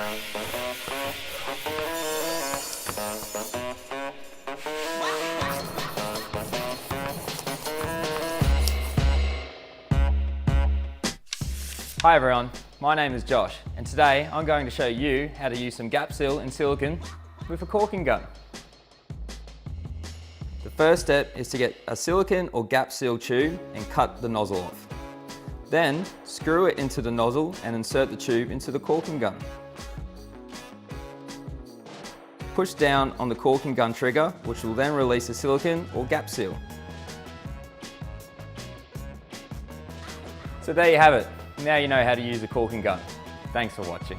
Hi everyone, my name is Josh and today I'm going to show you how to use some gap seal and silicone with a caulking gun. The first step is to get a silicone or gap seal tube and cut the nozzle off. Then screw it into the nozzle and insert the tube into the caulking gun. Push down on the caulking gun trigger, which will then release the silicone or gap seal. So there you have it. Now you know how to use a caulking gun. Thanks for watching.